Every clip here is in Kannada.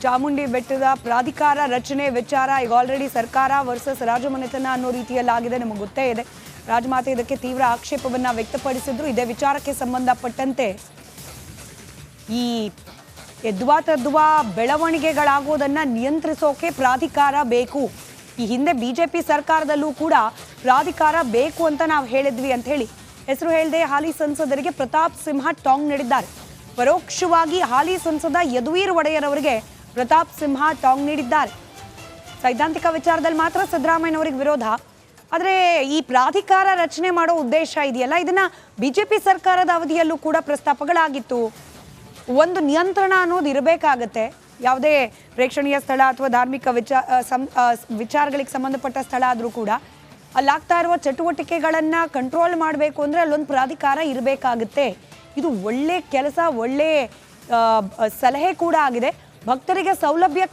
ಚಾಮುಂಡಿ ಬೆಟ್ಟದ ಪ್ರಾಧಿಕಾರ ರಚನೆ ವಿಚಾರ ಈಗ ಆಲ್ರೆಡಿ ಸರ್ಕಾರ ವರ್ಸಸ್ ರಾಜಮನೆತನ ಅನ್ನೋ ರೀತಿಯಲ್ಲಾಗಿದೆ. ನಮಗೆ ಗೊತ್ತೇ ಇದೆ, ರಾಜಮಾತೆ ಇದಕ್ಕೆ ತೀವ್ರ ಆಕ್ಷೇಪವನ್ನ ವ್ಯಕ್ತಪಡಿಸಿದ್ರು. ಇದೇ ವಿಚಾರಕ್ಕೆ ಸಂಬಂಧಪಟ್ಟಂತೆ ಈ ಎದ್ವಾ ಬೆಳವಣಿಗೆಗಳಾಗೋದನ್ನ ನಿಯಂತ್ರಿಸೋಕೆ ಪ್ರಾಧಿಕಾರ ಬೇಕು. ಈ ಹಿಂದೆ ಬಿಜೆಪಿ ಸರ್ಕಾರದಲ್ಲೂ ಕೂಡ ಪ್ರಾಧಿಕಾರ ಬೇಕು ಅಂತ ನಾವು ಹೇಳಿದ್ವಿ ಅಂತ ಹೇಳಿ ಹೆಸರು ಹೇಳದೆ ಹಾಲಿ ಸಂಸದರಿಗೆ ಪ್ರತಾಪ್ ಸಿಂಹ ಟಾಂಗ್ ನೀಡಿದ್ದಾರೆ. ಪರೋಕ್ಷವಾಗಿ ಹಾಲಿ ಸಂಸದ ಯದುವೀರ್ ಒಡೆಯರ್ ಅವರಿಗೆ ಪ್ರತಾಪ್ ಸಿಂಹ ಟಾಂಗ್ ನೀಡಿದ್ದಾರೆ. ಸೈದ್ಧಾಂತಿಕ ವಿಚಾರದಲ್ಲಿ ಮಾತ್ರ ಸಿದ್ದರಾಮಯ್ಯನವರಿಗೆ ವಿರೋಧ, ಆದರೆ ಈ ಪ್ರಾಧಿಕಾರ ರಚನೆ ಮಾಡೋ ಉದ್ದೇಶ ಇದೆಯಲ್ಲ, ಇದನ್ನ ಬಿಜೆಪಿ ಸರ್ಕಾರದ ಅವಧಿಯಲ್ಲೂ ಕೂಡ ಪ್ರಸ್ತಾಪಗಳಾಗಿತ್ತು. ಒಂದು ನಿಯಂತ್ರಣ ಅನ್ನೋದು ಇರಬೇಕಾಗತ್ತೆ. ಯಾವುದೇ ಪ್ರೇಕ್ಷಣೀಯ ಸ್ಥಳ ಅಥವಾ ಧಾರ್ಮಿಕ ವಿಚಾರಗಳಿಗೆ ಸಂಬಂಧಪಟ್ಟ ಸ್ಥಳ ಆದರೂ ಕೂಡ ಅಲ್ಲಾಗ್ತಾ ಇರುವ ಚಟುವಟಿಕೆಗಳನ್ನು ಕಂಟ್ರೋಲ್ ಮಾಡಬೇಕು ಅಂದರೆ ಅಲ್ಲೊಂದು ಪ್ರಾಧಿಕಾರ ಇರಬೇಕಾಗುತ್ತೆ. ಇದು ಒಳ್ಳೆ ಕೆಲಸ, ಒಳ್ಳೆ ಸಲಹೆ ಕೂಡ ಆಗಿದೆ. ಭಕ್ತರಿಗೆ ಸೌಲಭ್ಯ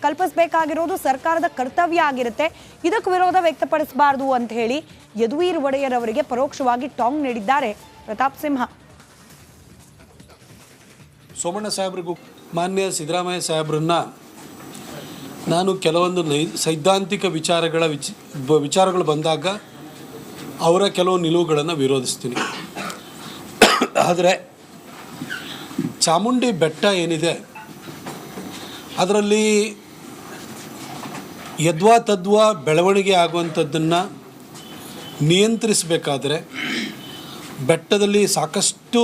ಕಲ್ಪಿಸಬೇಕಾಗಿರೋದು ಸರ್ಕಾರದ ಕರ್ತವ್ಯ ಆಗಿರುತ್ತೆ. ಇದಕ್ಕೆ ವಿರೋಧ ವ್ಯಕ್ತಪಡಿಸಬಾರ್ದು ಅಂತ ಹೇಳಿ ಯದುವೀರ್ ಒಡೆಯರ್ ಅವರಿಗೆ ಪರೋಕ್ಷವಾಗಿ ಟಾಂಗ್ ನೀಡಿದ್ದಾರೆ ಪ್ರತಾಪ್ ಸಿಂಹ. ಸೋಮಣ್ಣ ಸಾಹೇಬ್ರಿಗೂ ಮಾನ್ಯ ಸಿದ್ದರಾಮಯ್ಯ ಸಾಹೇಬ್ರನ್ನ ನಾನು ಕೆಲವೊಂದು ಸೈದ್ಧಾಂತಿಕ ವಿಚಾರಗಳು ಬಂದಾಗ ಅವರ ಕೆಲವು ನಿಲುವುಗಳನ್ನು ವಿರೋಧಿಸ್ತೀನಿ. ಆದರೆ ಚಾಮುಂಡಿ ಬೆಟ್ಟ ಏನಿದೆ ಅದರಲ್ಲಿ ಯದ್ವಾ ತದ್ವಾ ಬೆಳವಣಿಗೆ ಆಗುವಂಥದ್ದನ್ನು ನಿಯಂತ್ರಿಸಬೇಕಾದ್ರೆ ಬೆಟ್ಟದಲ್ಲಿ ಸಾಕಷ್ಟು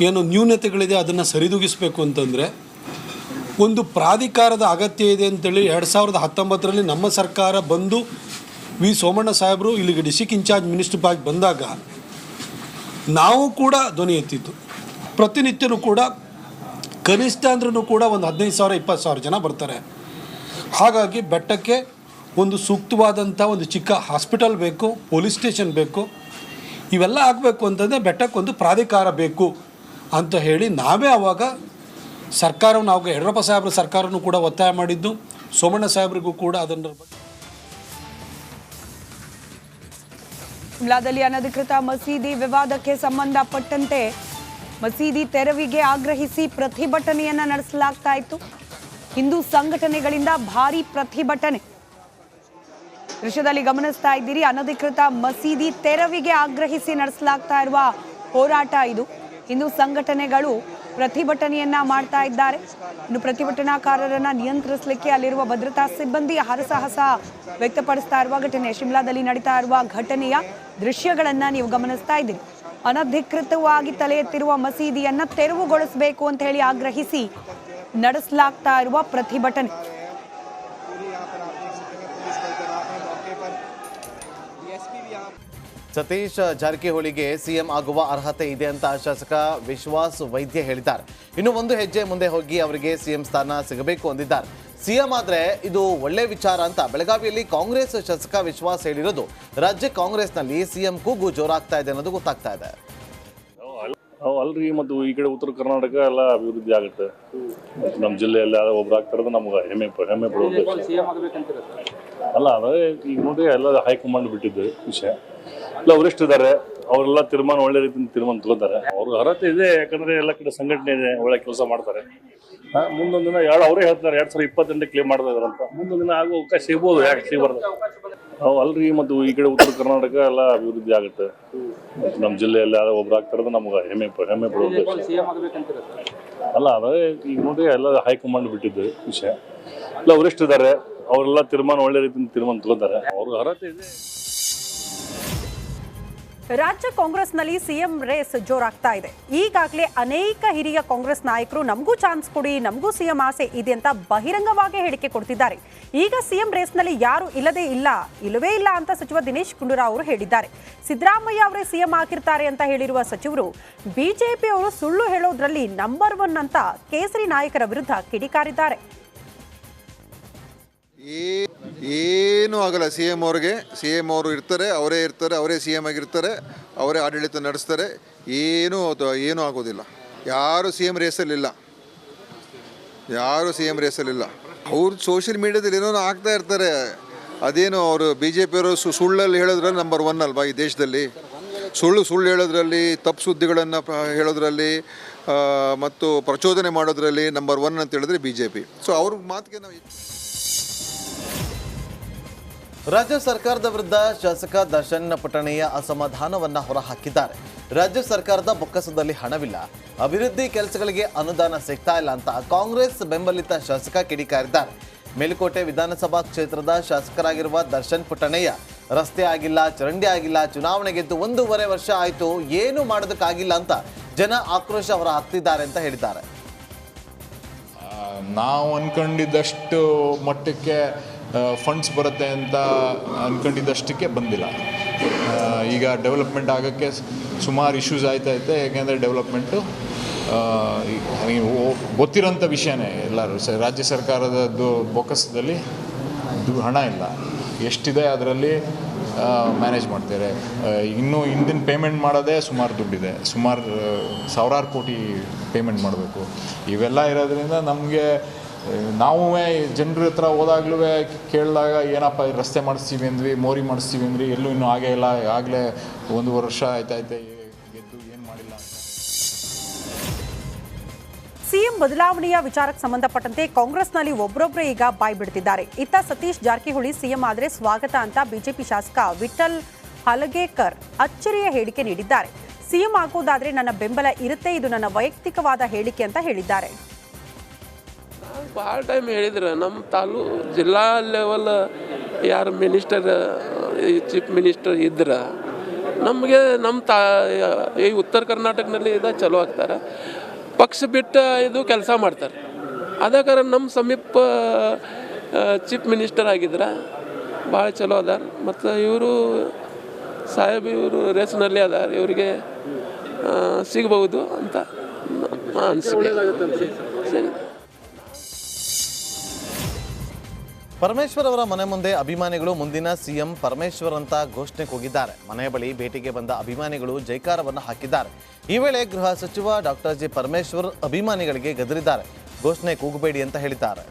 ಏನು ನ್ಯೂನತೆಗಳಿದೆ ಅದನ್ನು ಸರಿದೂಗಿಸಬೇಕು ಅಂತಂದರೆ ಒಂದು ಪ್ರಾಧಿಕಾರದ ಅಗತ್ಯ ಇದೆ ಅಂತೇಳಿ 2019ರಲ್ಲಿ ನಮ್ಮ ಸರ್ಕಾರ ಬಂದು ವಿ ಸೋಮಣ್ಣ ಸಾಹೇಬರು ಇಲ್ಲಿಗೆ ಡಿಸ್ಟ್ರಿಕ್ಟ್ ಇನ್ಚಾರ್ಜ್ ಮಿನಿಸ್ಟರ್ ಆಗಿ ಬಂದಾಗ ನಾವು ಕೂಡ ಧ್ವನಿ ಎತ್ತಿತ್ತು. ಪ್ರತಿನಿತ್ಯನೂ ಕೂಡ ಕನಿಷ್ಠ ಅಂದ್ರೂ ಕೂಡ ಒಂದು 15,000-20,000 ಜನ ಬರ್ತಾರೆ. ಹಾಗಾಗಿ ಬೆಟ್ಟಕ್ಕೆ ಒಂದು ಸೂಕ್ತವಾದಂಥ ಒಂದು ಚಿಕ್ಕ ಹಾಸ್ಪಿಟಲ್ ಬೇಕು, ಪೊಲೀಸ್ ಸ್ಟೇಷನ್ ಬೇಕು. ಇವೆಲ್ಲ ಆಗಬೇಕು ಅಂತಂದರೆ ಬೆಟ್ಟಕ್ಕೊಂದು ಪ್ರಾಧಿಕಾರ ಬೇಕು ಅಂತ ಹೇಳಿ ನಾವೇ ಆವಾಗ ಸರ್ಕಾರವನ್ನು ನಾವು ಯಡಿಯೂರಪ್ಪ ಸಾಹೇಬ್ರ ಸರ್ಕಾರನೂ ಕೂಡ ಒತ್ತಾಯ ಮಾಡಿದ್ದು. ಸೋಮಣ್ಣ ಸಾಹೇಬ್ರಿಗೂ ಕೂಡ ಅದನ್ನು ಶಿಮ್ಲಾದಲ್ಲಿ ಅನಧಿಕೃತ ಮಸೀದಿ ವಿವಾದಕ್ಕೆ ಸಂಬಂಧಪಟ್ಟಂತೆ ಮಸೀದಿ ತೆರವಿಗೆ ಆಗ್ರಹಿಸಿ ಪ್ರತಿಭಟನೆಯನ್ನ ನಡೆಸಲಾಗ್ತಾ ಇತ್ತು. ಹಿಂದೂ ಸಂಘಟನೆಗಳಿಂದ ಭಾರೀ ಪ್ರತಿಭಟನೆ ದೃಶ್ಯದಲ್ಲಿ ಗಮನಿಸ್ತಾ ಇದ್ದೀರಿ. ಅನಧಿಕೃತ ಮಸೀದಿ ತೆರವಿಗೆ ಆಗ್ರಹಿಸಿ ನಡೆಸಲಾಗ್ತಾ ಇರುವ ಹೋರಾಟ ಇದು. ಹಿಂದೂ ಸಂಘಟನೆಗಳು ಪ್ರತಿಭಟನೆಯನ್ನ ಮಾಡ್ತಾ ಇದ್ದಾರೆ. ಇನ್ನು ಪ್ರತಿಭಟನಾಕಾರರನ್ನ ನಿಯಂತ್ರಿಸಲಿಕ್ಕೆ ಅಲ್ಲಿರುವ ಭದ್ರತಾ ಸಿಬ್ಬಂದಿ ಹರಸಾಹಸ ವ್ಯಕ್ತಪಡಿಸ್ತಾ ಇರುವ ಘಟನೆ, ಶಿಮ್ಲಾದಲ್ಲಿ ನಡೀತಾ ಇರುವ ಘಟನೆಯ ದೃಶ್ಯಗಳನ್ನ ನೀವು ಗಮನಿಸ್ತಾ ಇದ್ದೀರಿ. ಅನಧಿಕೃತವಾಗಿ ತಲೆ ಎತ್ತಿರುವ ಮಸೀದಿಯನ್ನ ತೆರವುಗೊಳಿಸಬೇಕು ಅಂತ ಹೇಳಿ ಆಗ್ರಹಿಸಿ ನಡೆಸಲಾಗ್ತಾ ಇರುವ ಪ್ರತಿಭಟನೆ. ಸತೀಶ್ ಜಾರಕಿಹೊಳಿಗೆ ಸಿಎಂ ಆಗುವ ಅರ್ಹತೆ ಇದೆ ಅಂತ ಶಾಸಕ ವಿಶ್ವಾಸ್ ವೈದ್ಯ ಹೇಳಿದ್ದಾರೆ. ಇನ್ನು ಒಂದು ಹೆಜ್ಜೆ ಮುಂದೆ ಹೋಗಿ ಅವರಿಗೆ ಸಿಎಂ ಸ್ಥಾನ ಸಿಗಬೇಕು ಅಂದಿದ್ದಾರೆ. ಸಿಎಂ ಆದರೆ ಇದು ಒಳ್ಳೆ ವಿಚಾರ ಅಂತ ಬೆಳಗಾವಿಯಲ್ಲಿ ಕಾಂಗ್ರೆಸ್ ಶಾಸಕ ವಿಶ್ವಾಸ್ ಹೇಳಿರೋದು ರಾಜ್ಯ ಕಾಂಗ್ರೆಸ್ನಲ್ಲಿ ಸಿಎಂ ಕೂಗು ಜೋರಾಗ್ತಾ ಇದೆ ಅನ್ನೋದು ಗೊತ್ತಾಗ್ತಾ ಇದೆ. ಅಲ್ರಿ, ಮತ್ತು ಈ ಕಡೆ ಉತ್ತರ ಕರ್ನಾಟಕ ಎಲ್ಲ ಅಭಿವೃದ್ಧಿ ಆಗುತ್ತೆ. ನಮ್ಮ ಜಿಲ್ಲೆಯಲ್ಲಿ ಒಬ್ರು ಆಗ್ತಾರದು ನಮ್ಗೆ ಹೆಮ್ಮೆ ಪಡೋದು ಅಲ್ಲ. ಅದೇ ಈಗ ನೋಡಿ ಎಲ್ಲ ಹೈಕಮಾಂಡ್ ಬಿಟ್ಟಿದ್ದು ವಿಷಯ ಎಲ್ಲ ವರಿಷ್ಠರಿದ್ದಾರೆ, ಅವರೆಲ್ಲ ತೀರ್ಮಾನ ಒಳ್ಳೆ ರೀತಿಯಿಂದ ತೀರ್ಮಾನ ತಗೋತಾರೆ. ಅವ್ರಿಗೆ ಅರ್ಹತೆ ಇದೆ, ಯಾಕಂದ್ರೆ ಎಲ್ಲ ಕಡೆ ಸಂಘಟನೆ ಇದೆ, ಒಳ್ಳೆ ಕೆಲಸ ಮಾಡ್ತಾರೆ. ಮುಂದೊಂದು ದಿನ ಅವರೇ ಹೇಳ್ತಾರೆ 2028 ಕ್ಲೇಮ್ ಮಾಡ್ತಾ ಇದಾರೆ ಅಂತ. ಮುಂದೊಂದು ದಿನ ಆಗೋ ಅವಕಾಶ ಸಿಗ್ಬೋದು, ಯಾಕೆ ಸಿಗಬಾರ್ದು? ಅಲ್ರಿ, ಮತ್ತು ಈ ಕಡೆ ಉತ್ತರ ಕರ್ನಾಟಕ ಎಲ್ಲ ಅಭಿವೃದ್ಧಿ ಆಗುತ್ತೆ. ನಮ್ಮ ಜಿಲ್ಲೆಯಲ್ಲಿ ಒಬ್ರು ಆಗ್ತಾರದು ನಮ್ಗೆ ಹೆಮ್ಮೆ ಪಡೋದು ಅಲ್ಲ. ಅದೇ ಈಗ ನೋಡಿ ಎಲ್ಲ ಹೈಕಮಾಂಡ್ ಬಿಟ್ಟಿದ್ದು ವಿಷಯ ಎಲ್ಲ ವರಿಷ್ಠರಿದ್ದಾರೆ, ಅವರೆಲ್ಲ ತೀರ್ಮಾನ ಒಳ್ಳೆ ರೀತಿಯಿಂದ ತೀರ್ಮಾನ ತಗೋತಾರೆ. ಅವ್ರಿಗೆ ಅರ್ಹತೆ ಇದೆ. ರಾಜ್ಯ ಕಾಂಗ್ರೆಸ್ನಲ್ಲಿ ಸಿಎಂ ರೇಸ್ ಜೋರಾಗ್ತಾ ಇದೆ. ಈಗಾಗಲೇ ಅನೇಕ ಹಿರಿಯ ಕಾಂಗ್ರೆಸ್ ನಾಯಕರು ನಮಗೂ ಚಾನ್ಸ್ ಕೊಡಿ, ನಮಗೂ ಸಿಎಂ ಆಸೆ ಇದೆ ಅಂತ ಬಹಿರಂಗವಾಗಿ ಹೇಳಿಕೆ ಕೊಡ್ತಿದ್ದಾರೆ. ಈಗ ಸಿಎಂ ರೇಸ್ನಲ್ಲಿ ಯಾರು ಇಲ್ಲವೇ ಇಲ್ಲ ಅಂತ ಸಚಿವ ದಿನೇಶ್ ಗುಂಡೂರಾವ್ ಅವರು ಹೇಳಿದ್ದಾರೆ. ಸಿದ್ದರಾಮಯ್ಯ ಅವರೇ ಸಿಎಂ ಆಗಿರ್ತಾರೆ ಅಂತ ಹೇಳಿರುವ ಸಚಿವರು ಬಿಜೆಪಿ ಅವರು ಸುಳ್ಳು ಹೇಳೋದ್ರಲ್ಲಿ ನಂಬರ್ 1 ಅಂತ ಕೇಸರಿ ನಾಯಕರ ವಿರುದ್ಧ ಕಿಡಿಕಾರಿದ್ದಾರೆ. ಏನೂ ಆಗಲ್ಲ. ಸಿ ಎಮ್ ಅವರು ಇರ್ತಾರೆ, ಅವರೇ ಸಿ ಎಮ್ ಆಗಿರ್ತಾರೆ, ಅವರೇ ಆಡಳಿತ ನಡೆಸ್ತಾರೆ. ಏನೂ ಆಗೋದಿಲ್ಲ. ಯಾರು ಸಿ ಎಮ್ ರೇಸಲ್ಲಿಲ್ಲ. ಅವ್ರು ಸೋಷಿಯಲ್ ಮೀಡಿಯಾದಲ್ಲಿ ಏನೋ ಆಗ್ತಾ ಇರ್ತಾರೆ. ಅದೇನು ಅವರು ಬಿಜೆಪಿಯವರು ಸುಳ್ಳಲ್ಲಿ ಹೇಳೋದ್ರಲ್ಲಿ ನಂಬರ್ 1 ಅಲ್ವಾ ಈ ದೇಶದಲ್ಲಿ. ಸುಳ್ಳು ಹೇಳೋದ್ರಲ್ಲಿ, ತಪ್ಪು ಸುದ್ದಿಗಳನ್ನು ಹೇಳೋದ್ರಲ್ಲಿ ಮತ್ತು ಪ್ರಚೋದನೆ ಮಾಡೋದ್ರಲ್ಲಿ ನಂಬರ್ 1 ಅಂತ ಹೇಳಿದ್ರೆ BJP. ಸೊ ಅವ್ರ ಮಾತಿಗೆ ನಾವು ರಾಜ್ಯ ಸರ್ಕಾರದ ವಿರುದ್ಧ ಶಾಸಕ ದರ್ಶನ್ ಪುಟ್ಟಣಯ್ಯ ಅಸಮಾಧಾನವನ್ನ ಹೊರಹಾಕಿದ್ದಾರೆ. ರಾಜ್ಯ ಸರ್ಕಾರದ ಬೊಕ್ಕಸದಲ್ಲಿ ಹಣವಿಲ್ಲ, ಅಭಿವೃದ್ಧಿ ಕೆಲಸಗಳಿಗೆ ಅನುದಾನ ಸಿಗ್ತಾ ಇಲ್ಲ ಅಂತ ಕಾಂಗ್ರೆಸ್ ಬೆಂಬಲಿತ ಶಾಸಕ ಕಿಡಿಕಾರಿದ್ದಾರೆ. ಮೇಲುಕೋಟೆ ವಿಧಾನಸಭಾ ಕ್ಷೇತ್ರದ ಶಾಸಕರಾಗಿರುವ ದರ್ಶನ್ ಪುಟ್ಟಣಯ್ಯ ರಸ್ತೆ ಆಗಿಲ್ಲ, ಚರಂಡಿ ಆಗಿಲ್ಲ, ಚುನಾವಣೆ ಗೆದ್ದು 1.5 ವರ್ಷ ಆಯಿತು, ಏನು ಮಾಡೋದಕ್ಕಾಗಿಲ್ಲ ಅಂತ ಜನ ಆಕ್ರೋಶ ಹೊರ ಹಾಕ್ತಿದ್ದಾರೆ ಅಂತ ಹೇಳಿದ್ದಾರೆ. ನಾವು ಅಂದ್ಕೊಂಡಿದ್ದಷ್ಟು ಮಟ್ಟಕ್ಕೆ ಫಂಡ್ಸ್ ಬರುತ್ತೆ ಅಂತ ಅಂದ್ಕೊಂಡಿದ್ದಷ್ಟಕ್ಕೆ ಬಂದಿಲ್ಲ. ಈಗ ಡೆವಲಪ್ಮೆಂಟ್ ಆಗೋಕ್ಕೆ ಸುಮಾರು ಇಶ್ಯೂಸ್ ಆಯ್ತೈತೆ. ಯಾಕೆಂದರೆ ಡೆವಲಪ್ಮೆಂಟು ನೀವು ಗೊತ್ತಿರೋಂಥ ವಿಷಯನೇ, ಎಲ್ಲರೂ ರಾಜ್ಯ ಸರ್ಕಾರದ್ದು ಬೊಕ್ಕಸದಲ್ಲಿ ಹಣ ಇಲ್ಲ, ಎಷ್ಟಿದೆ ಅದರಲ್ಲಿ ಮ್ಯಾನೇಜ್ ಮಾಡ್ತಾರೆ. ಇನ್ನೂ ಹಿಂದಿನ ಪೇಮೆಂಟ್ ಮಾಡೋದೇ ಸುಮಾರು ದುಡ್ಡಿದೆ, ಸುಮಾರು ಸಾವಿರಾರು ಕೋಟಿ ಪೇಮೆಂಟ್ ಮಾಡಬೇಕು. ಇವೆಲ್ಲ ಇರೋದ್ರಿಂದ ನಮಗೆ ನಾವು ಜನರ ಹತ್ರ ಹೋದಾಗ್ಲೂ ಕೇಳಿದಾಗ ಏನಪ್ಪ ರಸ್ತೆ ಮಾಡಿಸ್ತೀವಿ ಅಂದ್ವಿ, ಮೋರಿ ಮಾಡಿಸ್ತೀವಿ ಅಂದ್ರಿ, ಎಲ್ಲೂ ಇನ್ನೂ ಆಗೇ ಇಲ್ಲ, ಆಗಲೇ 1 ವರ್ಷ ಆಯ್ತೈತೆ ಗೆದ್ದು ಏನು ಮಾಡಿಲ್ಲ ಅಂತ. ಸಿಎಂ ಬದಲಾವಣೆಯ ವಿಚಾರಕ್ಕೆ ಸಂಬಂಧಪಟ್ಟಂತೆ ಕಾಂಗ್ರೆಸ್ನಲ್ಲಿ ಒಬ್ಬರೊಬ್ಬರೇ ಈಗ ಬಾಯ್ ಬಿಡ್ತಿದ್ದಾರೆ. ಇತ್ತ ಸತೀಶ್ ಜಾರಕಿಹೊಳಿ ಸಿಎಂ ಆದರೆ ಸ್ವಾಗತ ಅಂತ ಬಿಜೆಪಿ ಶಾಸಕ ವಿಠಲ್ ಹಲಗೇಕರ್ ಅಚ್ಚರಿಯ ಹೇಳಿಕೆ ನೀಡಿದ್ದಾರೆ. ಸಿಎಂ ಆಗೋದಾದ್ರೆ ನನ್ನ ಬೆಂಬಲ ಇರುತ್ತೆ, ಇದು ನನ್ನ ವೈಯಕ್ತಿಕವಾದ ಹೇಳಿಕೆ ಅಂತ ಹೇಳಿದ್ದಾರೆ. ಭಾಳ ಟೈಮ್ ಹೇಳಿದ್ರು, ನಮ್ಮ ಜಿಲ್ಲಾ ಲೆವೆಲ್ ಯಾರು ಮಿನಿಸ್ಟರ್ ಚೀಫ್ ಮಿನಿಸ್ಟರ್ ಇದ್ರೆ ನಮಗೆ ಈ ಉತ್ತರ ಕರ್ನಾಟಕದಲ್ಲಿ ಚಲೋ ಆಗ್ತಾರೆ, ಪಕ್ಷ ಬಿಟ್ಟು ಇದು ಕೆಲಸ ಮಾಡ್ತಾರೆ. ಅದ ಕಾರಣ ನಮ್ಮ ಸಮೀಪ ಚೀಫ್ ಮಿನಿಸ್ಟರ್ ಆಗಿದ್ರೆ ಭಾಳ ಚಲೋ ಅದಾರ. ಮತ್ತು ಇವರು ಸಾಹೇಬ್ ಇವರು ರೇಸ್ನಲ್ಲಿ ಅದಾರ, ಇವರಿಗೆ ಸಿಗಬಹುದು ಅಂತ ಅನಿಸಿಕೆ. ಪರಮೇಶ್ವರ್ ಅವರ ಮನೆ ಮುಂದೆ ಅಭಿಮಾನಿಗಳು ಮುಂದಿನ ಸಿಎಂ ಪರಮೇಶ್ವರ್ ಅಂತ ಘೋಷಣೆ ಕೂಗಿದ್ದಾರೆ. ಮನೆ ಬಳಿ ಭೇಟಿಗೆ ಬಂದ ಅಭಿಮಾನಿಗಳು ಜೈಕಾರವನ್ನು ಹಾಕಿದ್ದಾರೆ. ಈ ವೇಳೆ ಗೃಹ ಸಚಿವ ಡಾಕ್ಟರ್ ಜಿ ಪರಮೇಶ್ವರ್ ಅಭಿಮಾನಿಗಳಿಗೆ ಗದರಿದ್ದಾರೆ. ಘೋಷಣೆ ಕೂಗಬೇಡಿ ಅಂತ ಹೇಳಿದ್ದಾರೆ.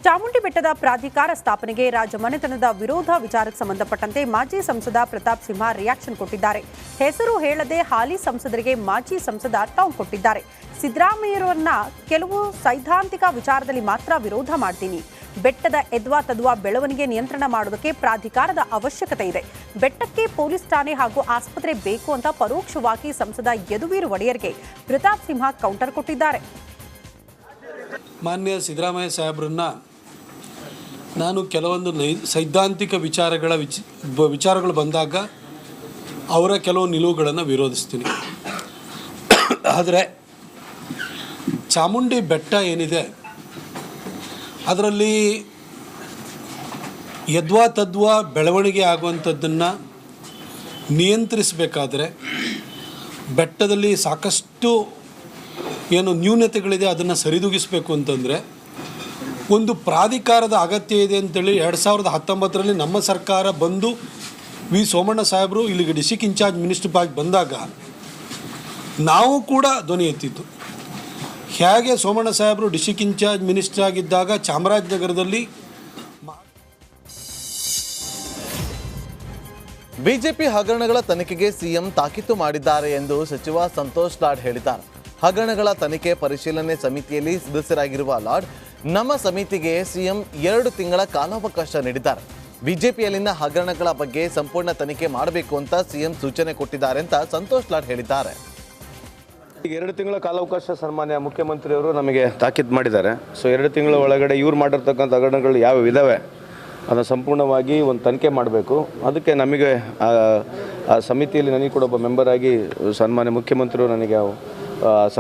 ಚಾಮುಂಡಿ ಬೆಟ್ಟದ ಪ್ರಾಧಿಕಾರ ಸ್ಥಾಪನೆಗೆ ರಾಜಮನೆತನದ ವಿರೋಧ ವಿಚಾರಕ್ಕೆ ಸಂಬಂಧಪಟ್ಟಂತೆ ಮಾಜಿ ಸಂಸದ ಪ್ರತಾಪ್ ಸಿಂಹ ರಿಯಾಕ್ಷನ್ ಕೊಟ್ಟಿದ್ದಾರೆ. ಹೆಸರು ಹೇಳದೆ ಹಾಲಿ ಸಂಸದರಿಗೆ ಮಾಜಿ ಸಂಸದ ಟಾಂಗ್ ಕೊಟ್ಟಿದ್ದಾರೆ. ಸಿದ್ದರಾಮಯ್ಯರನ್ನ ಕೆಲವು ಸೈದ್ಧಾಂತಿಕ ವಿಚಾರದಲ್ಲಿ ಮಾತ್ರ ವಿರೋಧ ಮಾಡ್ತೀನಿ. ಬೆಟ್ಟದ ಎದ್ವಾ ತದ್ವಾ ಬೆಳವಣಿಗೆ ನಿಯಂತ್ರಣ ಮಾಡೋದಕ್ಕೆ ಪ್ರಾಧಿಕಾರದ ಅವಶ್ಯಕತೆ ಇದೆ. ಬೆಟ್ಟಕ್ಕೆ ಪೊಲೀಸ್ ಠಾಣೆ ಹಾಗೂ ಆಸ್ಪತ್ರೆ ಬೇಕು ಅಂತ ಪರೋಕ್ಷವಾಗಿ ಸಂಸದ ಯದುವೀರ್ ಒಡೆಯರ್ಗೆ ಪ್ರತಾಪ್ ಸಿಂಹ ಕೌಂಟರ್ ಕೊಟ್ಟಿದ್ದಾರೆ. ಮಾನ್ಯ ಸಿದ್ದರಾಮಯ್ಯ ಸಾಹೇಬ್ರನ್ನ ನಾನು ಕೆಲವೊಂದು ಸೈದ್ಧಾಂತಿಕ ವಿಚಾರಗಳು ಬಂದಾಗ ಅವರ ಕೆಲವು ನಿಲುವುಗಳನ್ನು ವಿರೋಧಿಸ್ತೀನಿ. ಆದರೆ ಚಾಮುಂಡಿ ಬೆಟ್ಟ ಏನಿದೆ ಅದರಲ್ಲಿ ಯದ್ವಾ ತದ್ವಾ ಬೆಳವಣಿಗೆ ಆಗುವಂಥದ್ದನ್ನು ನಿಯಂತ್ರಿಸಬೇಕಾದ್ರೆ ಬೆಟ್ಟದಲ್ಲಿ ಸಾಕಷ್ಟು ಏನು ನ್ಯೂನತೆಗಳಿದೆ ಅದನ್ನು ಸರಿದೂಗಿಸಬೇಕು ಅಂತಂದರೆ ಒಂದು ಪ್ರಾಧಿಕಾರದ ಅಗತ್ಯ ಇದೆ ಅಂತೇಳಿ 2019ರಲ್ಲಿ ನಮ್ಮ ಸರ್ಕಾರ ಬಂದು ವಿ ಸೋಮಣ್ಣ ಸಾಹೇಬರು ಇಲ್ಲಿಗೆ ಡಿಸ್ಟ್ರಿಕ್ಟ್ ಇನ್ಚಾರ್ಜ್ ಮಿನಿಸ್ಟರ್ ಆಗಿ ಬಂದಾಗ ನಾವು ಕೂಡ ಧ್ವನಿ ಎತ್ತಿತ್ತು. ಹೇಗೆ ಸೋಮಣ್ಣ ಸಾಹೇಬರು ಡಿಸ್ಟ್ರಿಕ್ಟ್ ಇನ್ಚಾರ್ಜ್ ಮಿನಿಸ್ಟರ್ ಆಗಿದ್ದಾಗ ಚಾಮರಾಜನಗರದಲ್ಲಿ ಬಿಜೆಪಿ ಹಗರಣಗಳ ತನಿಖೆಗೆ ಸಿಎಂ ತಾಕೀತು ಮಾಡಿದ್ದಾರೆ ಎಂದು ಸಚಿವ ಸಂತೋಷ್ ಲಾಡ್ ಹೇಳಿದ್ದಾರೆ. ಹಗರಣಗಳ ತನಿಖೆ ಪರಿಶೀಲನೆ ಸಮಿತಿಯಲ್ಲಿ ಸದಸ್ಯರಾಗಿರುವ ಲಾಡ್ ನಮ್ಮ ಸಮಿತಿಗೆ ಸಿಎಂ 2 ತಿಂಗಳ ಕಾಲಾವಕಾಶ ನೀಡಿದ್ದಾರೆ. ಬಿಜೆಪಿಯಲ್ಲಿನ ಹಗರಣಗಳ ಬಗ್ಗೆ ಸಂಪೂರ್ಣ ತನಿಖೆ ಮಾಡಬೇಕು ಅಂತ ಸಿಎಂ ಸೂಚನೆ ಕೊಟ್ಟಿದ್ದಾರೆ ಅಂತ ಸಂತೋಷ್ ಲಾಡ್ ಹೇಳಿದ್ದಾರೆ. ಈಗ 2 ತಿಂಗಳ ಕಾಲಾವಕಾಶ ಸನ್ಮಾನ್ಯ ಮುಖ್ಯಮಂತ್ರಿಯವರು ನಮಗೆ ತಾಕೀತು ಮಾಡಿದ್ದಾರೆ. ಸೊ 2 ತಿಂಗಳ ಒಳಗಡೆ ಇವ್ರು ಮಾಡಿರ್ತಕ್ಕಂಥ ಹಗರಣಗಳು ಯಾವ ಇದ್ದಾವೆ ಅದನ್ನು ಸಂಪೂರ್ಣವಾಗಿ ಒಂದು ತನಿಖೆ ಮಾಡಬೇಕು. ಅದಕ್ಕೆ ನಮಗೆ ಆ ಸಮಿತಿಯಲ್ಲಿ ನನಗೆ ಕೂಡ ಒಬ್ಬ ಮೆಂಬರ್ ಆಗಿ ಸನ್ಮಾನ್ಯ ಮುಖ್ಯಮಂತ್ರಿಯವರು ನನಗೆ